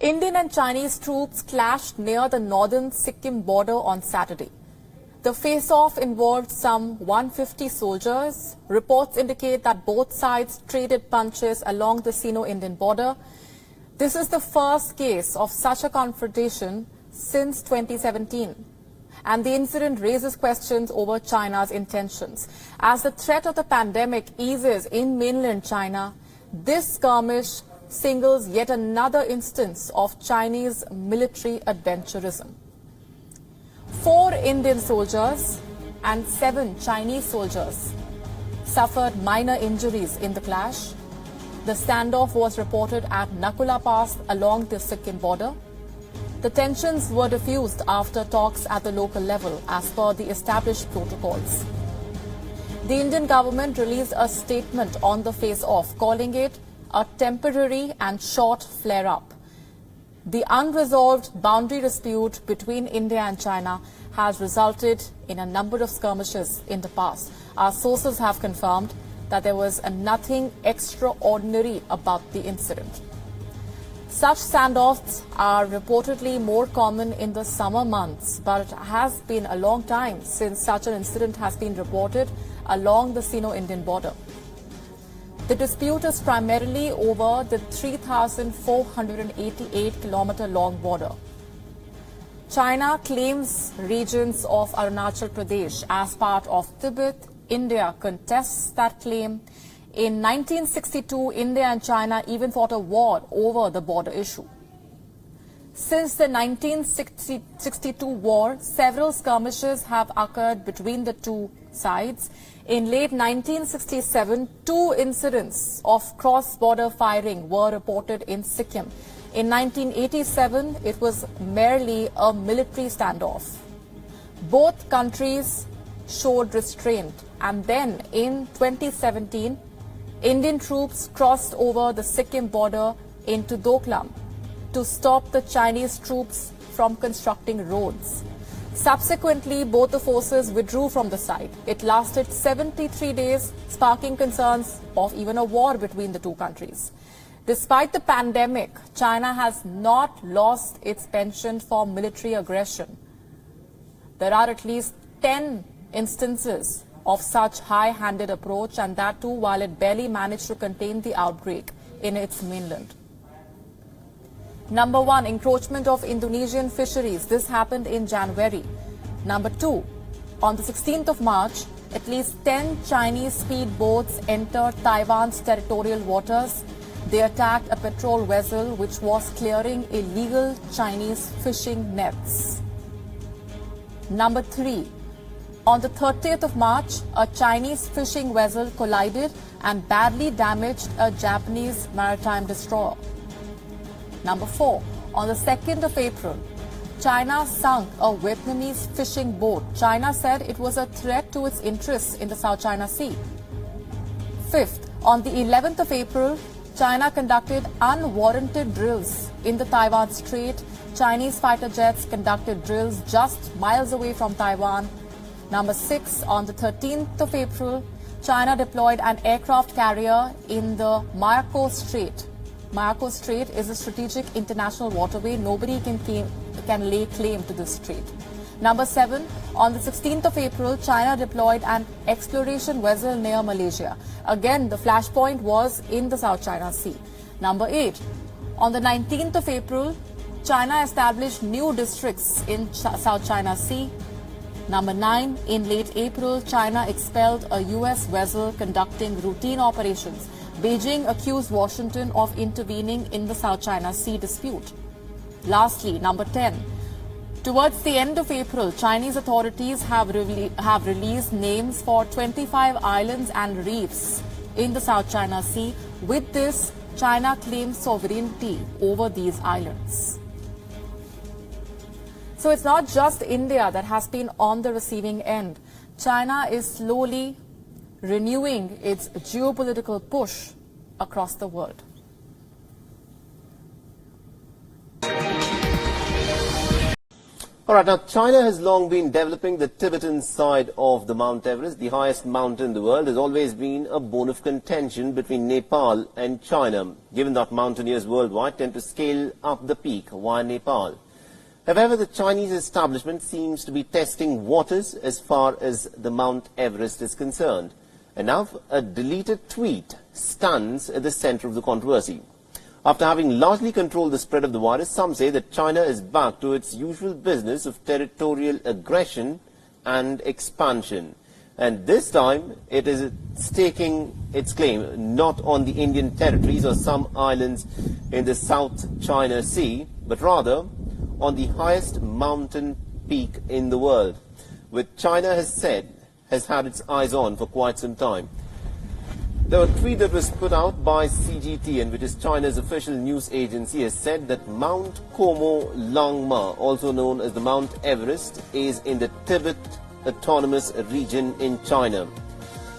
Indian and Chinese troops clashed near the northern Sikkim border on Saturday. The face-off involved some 150 soldiers. Reports indicate that both sides traded punches along the Sino-Indian border. This is the first case of such a confrontation since 2017. And the incident raises questions over China's intentions. As the threat of the pandemic eases in mainland China, this skirmish singles yet another instance of Chinese military adventurism. 4 Indian soldiers and 7 Chinese soldiers suffered minor injuries in the clash. The standoff was reported at Nakula Pass along the Sikkim border. The tensions were diffused after talks at the local level as per the established protocols. The Indian government released a statement on the face-off, calling it a temporary and short flare-up. The unresolved boundary dispute between India and China has resulted in a number of skirmishes in the past. Our sources have confirmed that there was nothing extraordinary about the incident. Such standoffs are reportedly more common in the summer months, but it has been a long time since such an incident has been reported along the Sino-Indian border. The dispute is primarily over the 3,488-kilometer long border. China claims regions of Arunachal Pradesh as part of Tibet. India contests that claim. In 1962, India and China even fought a war over the border issue. Since the 1962 war, several skirmishes have occurred between the two sides. In late 1967, 2 incidents of cross-border firing were reported in Sikkim. In 1987, it was merely a military standoff. Both countries showed restraint, and then in 2017, Indian troops crossed over the Sikkim border into Doklam to stop the Chinese troops from constructing roads. Subsequently, both the forces withdrew from the site. It lasted 73 days, sparking concerns of even a war between the two countries. Despite the pandemic, China has not lost its penchant for military aggression. There are at least 10 instances of such high-handed approach, and that too while it barely managed to contain the outbreak in its mainland. Number 1, encroachment of Indonesian fisheries. This happened in January. Number 2, on the 16th of March, at least 10 Chinese speedboats entered Taiwan's territorial waters. They attacked a patrol vessel which was clearing illegal Chinese fishing nets. Number 3, on the 30th of March, a Chinese fishing vessel collided and badly damaged a Japanese maritime destroyer. Number 4, on the 2nd of April, China sunk a Vietnamese fishing boat. China said it was a threat to its interests in the South China Sea. 5th, on the 11th of April, China conducted unwarranted drills in the Taiwan Strait. Chinese fighter jets conducted drills just miles away from Taiwan. Number 6, on the 13th of April, China deployed an aircraft carrier in the Miyako Strait. Miyako Strait is a strategic international waterway. Nobody can lay claim to this strait. Number 7, on the 16th of April, China deployed an exploration vessel near Malaysia. Again, the flashpoint was in the South China Sea. Number 8, on the 19th of April, China established new districts in South China Sea. Number 9, in late April, China expelled a U.S. vessel conducting routine operations. Beijing accused Washington of intervening in the South China Sea dispute. Lastly, number 10, towards the end of April, Chinese authorities have released names for 25 islands and reefs in the South China Sea. With this, China claims sovereignty over these islands. So it's not just India that has been on the receiving end. China is slowly renewing its geopolitical push across the world. All right, now China has long been developing the Tibetan side of the Mount Everest. The highest mountain in the world has always been a bone of contention between Nepal and China, given that mountaineers worldwide tend to scale up the peak via Nepal. However, the Chinese establishment seems to be testing waters as far as the Mount Everest is concerned. And now a deleted tweet stands at the center of the controversy. After having largely controlled the spread of the virus, some say that China is back to its usual business of territorial aggression and expansion. And this time, it is staking its claim not on the Indian territories or some islands in the South China Sea, but rather on the highest mountain peak in the world, which China has said has had its eyes on for quite some time. The tweet that was put out by CGTN, which is China's official news agency, has said that Mount Como Langma, also known as the Mount Everest, is in the Tibet Autonomous Region in China.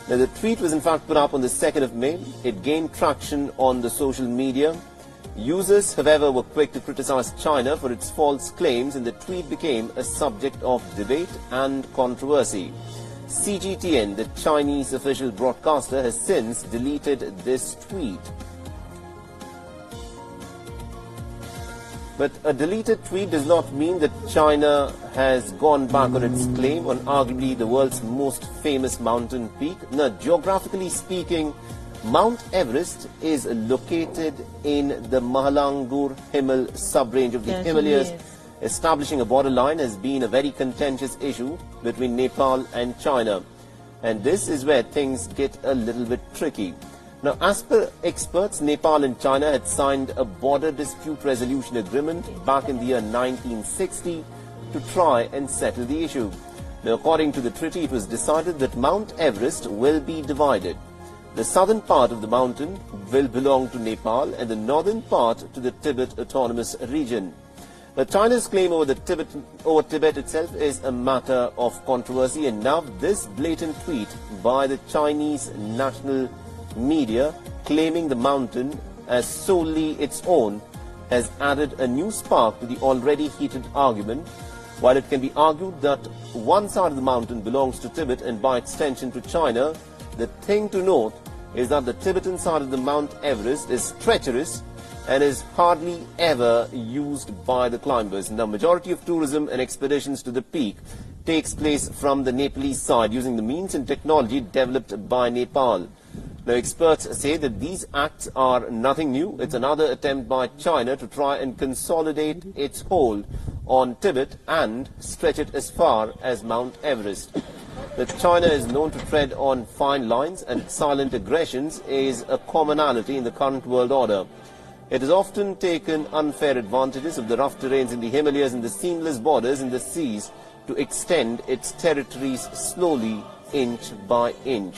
Now, the tweet was in fact put up on the 2nd of May. It gained traction on the social media. Users, however, were quick to criticize China for its false claims, and the tweet became a subject of debate and controversy. CGTN, the Chinese official broadcaster, has since deleted this tweet. But a deleted tweet does not mean that China has gone back on its claim on arguably the world's most famous mountain peak. Now, geographically speaking, Mount Everest is located in the Mahalangur Himal sub-range of the Himalayas. Establishing a borderline has been a very contentious issue between Nepal and China. And this is where things get a little bit tricky. Now, as per experts, Nepal and China had signed a border dispute resolution agreement back in the year 1960 to try and settle the issue. Now, according to the treaty, it was decided that Mount Everest will be divided. The southern part of the mountain will belong to Nepal and the northern part to the Tibet Autonomous Region. Now, China's claim over Tibet itself is a matter of controversy, and now this blatant tweet by the Chinese national media claiming the mountain as solely its own has added a new spark to the already heated argument. While it can be argued that one side of the mountain belongs to Tibet and by extension to China, the thing to note is that the Tibetan side of the Mount Everest is treacherous and is hardly ever used by the climbers. The majority of tourism and expeditions to the peak takes place from the Nepalese side using the means and technology developed by Nepal. Now, experts say that these acts are nothing new. It's another attempt by China to try and consolidate its hold on Tibet and stretch it as far as Mount Everest. That China is known to tread on fine lines, and its silent aggressions is a commonality in the current world order. It has often taken unfair advantages of the rough terrains in the Himalayas and the seamless borders in the seas to extend its territories slowly, inch by inch.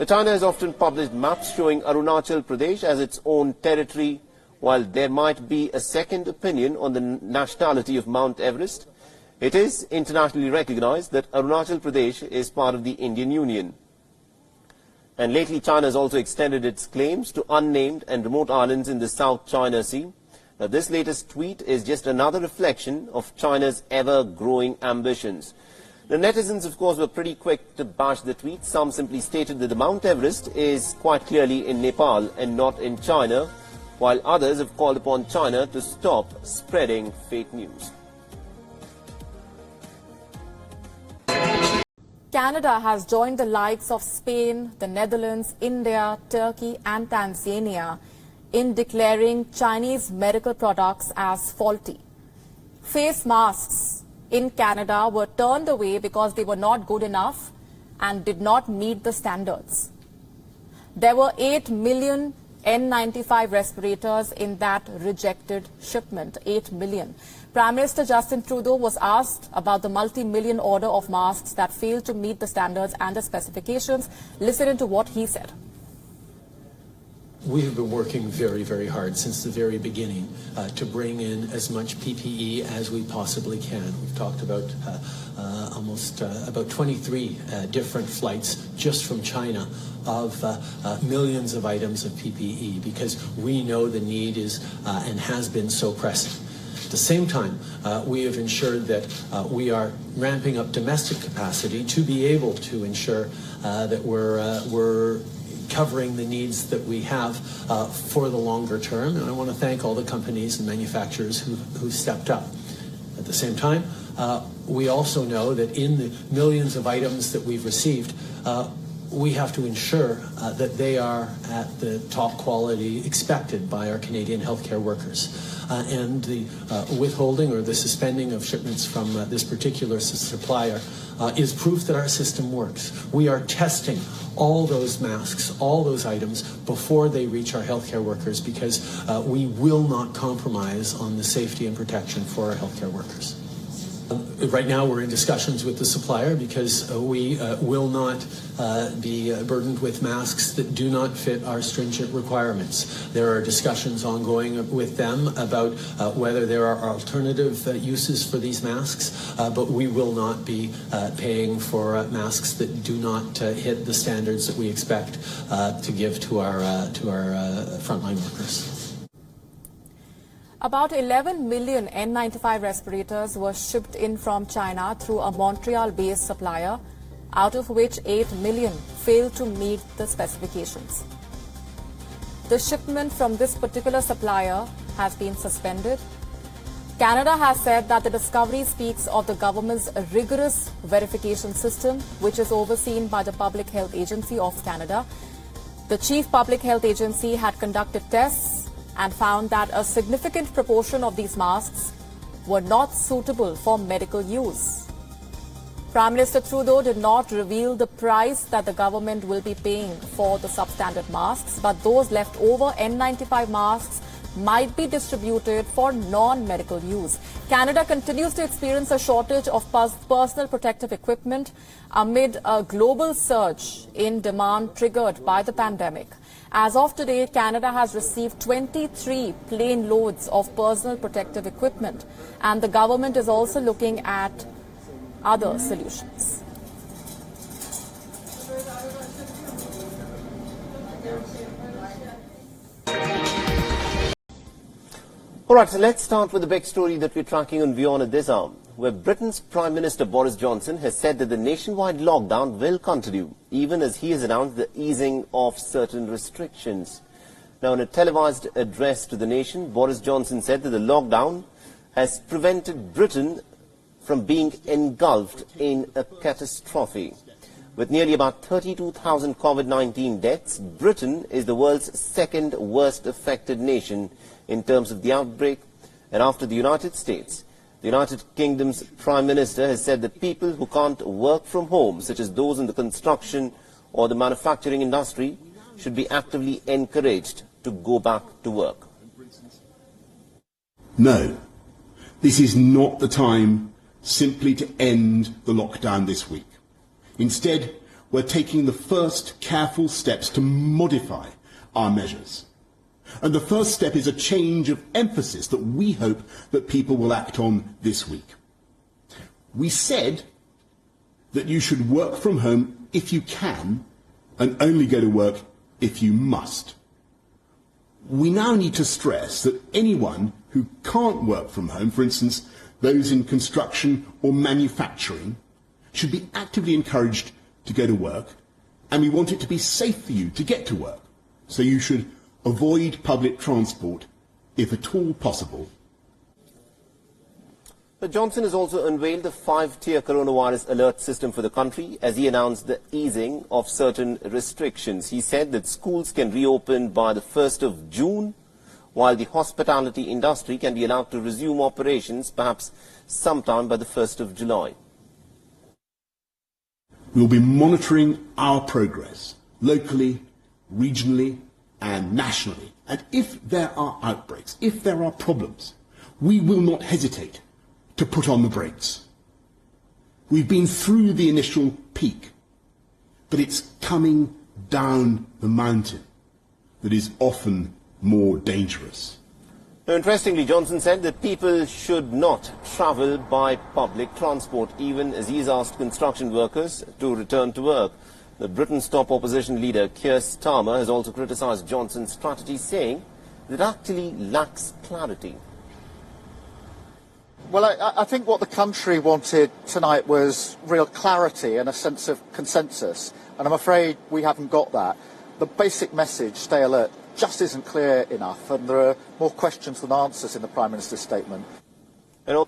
China has often published maps showing Arunachal Pradesh as its own territory. While there might be a second opinion on the nationality of Mount Everest, it is internationally recognized that Arunachal Pradesh is part of the Indian Union. And lately, China has also extended its claims to unnamed and remote islands in the South China Sea. Now, this latest tweet is just another reflection of China's ever-growing ambitions. The netizens, of course, were pretty quick to bash the tweet. Some simply stated that the Mount Everest is quite clearly in Nepal and not in China, while others have called upon China to stop spreading fake news. Canada has joined the likes of Spain, the Netherlands, India, Turkey and Tanzania in declaring Chinese medical products as faulty. Face masks in Canada were turned away because they were not good enough and did not meet the standards. There were 8 million N95 respirators in that rejected shipment, 8 million. Prime Minister Justin Trudeau was asked about the multi-million order of masks that failed to meet the standards and the specifications. Listen to what he said. We have been working very, very hard since the very beginning to bring in as much PPE as we possibly can. We've talked about about 23 different flights just from China of millions of items of PPE because we know the need is and has been so pressing. the same time, we have ensured that we are ramping up domestic capacity to be able to ensure that we're covering the needs that we have for the longer term. And I want to thank all the companies and manufacturers who stepped up. At the same time, we also know that in the millions of items that we've received, we have to ensure that they are at the top quality expected by our Canadian healthcare workers. And the withholding or the suspending of shipments from this particular supplier is proof that our system works. We are testing all those masks, all those items before they reach our healthcare workers, because we will not compromise on the safety and protection for our healthcare workers. Right now we're in discussions with the supplier because we will not be burdened with masks that do not fit our stringent requirements. There are discussions ongoing with them about whether there are alternative uses for these masks, but we will not be paying for masks that do not hit the standards that we expect to give to our frontline workers. About 11 million N95 respirators were shipped in from China through a Montreal-based supplier, out of which 8 million failed to meet the specifications. The shipment from this particular supplier has been suspended. Canada has said that the discovery speaks of the government's rigorous verification system, which is overseen by the Public Health Agency of Canada. The Chief Public Health Agency had conducted tests and found that a significant proportion of these masks were not suitable for medical use. Prime Minister Trudeau did not reveal the price that the government will be paying for the substandard masks, but those leftover N95 masks might be distributed for non-medical use. Canada continues to experience a shortage of personal protective equipment amid a global surge in demand triggered by the pandemic. As of today, Canada has received 23 plane loads of personal protective equipment, and the government is also looking at other solutions. All right, so let's start with the big story that we're tracking on WION at this hour, where Britain's Prime Minister Boris Johnson has said that the nationwide lockdown will continue, even as he has announced the easing of certain restrictions. Now, in a televised address to the nation, Boris Johnson said that the lockdown has prevented Britain from being engulfed in a catastrophe. With nearly about 32,000 COVID-19 deaths, Britain is the world's second worst affected nation in terms of the outbreak, and after the United States. The United Kingdom's Prime Minister has said that people who can't work from home, such as those in the construction or the manufacturing industry, should be actively encouraged to go back to work. No, this is not the time simply to end the lockdown this week. Instead, we're taking the first careful steps to modify our measures. And the first step is a change of emphasis that we hope that people will act on this week. We said that you should work from home if you can and only go to work if you must. We now need to stress that anyone who can't work from home, for instance, those in construction or manufacturing, should be actively encouraged to go to work, and we want it to be safe for you to get to work. So you should avoid public transport if at all possible. But Johnson has also unveiled the 5-tier coronavirus alert system for the country as he announced the easing of certain restrictions. He said that schools can reopen by the 1st of June, while the hospitality industry can be allowed to resume operations perhaps sometime by the 1st of July. We'll be monitoring our progress locally, regionally and nationally. And if there are outbreaks, if there are problems, we will not hesitate to put on the brakes. We've been through the initial peak, but it's coming down the mountain that is often more dangerous. Now, interestingly, Johnson said that people should not travel by public transport, even as he's asked construction workers to return to work. The Britain's top opposition leader, Keir Starmer, has also criticised Johnson's strategy, saying that it actually lacks clarity. Well, I think what the country wanted tonight was real clarity and a sense of consensus, and I'm afraid we haven't got that. The basic message, stay alert, just isn't clear enough, and there are more questions than answers in the Prime Minister's statement. And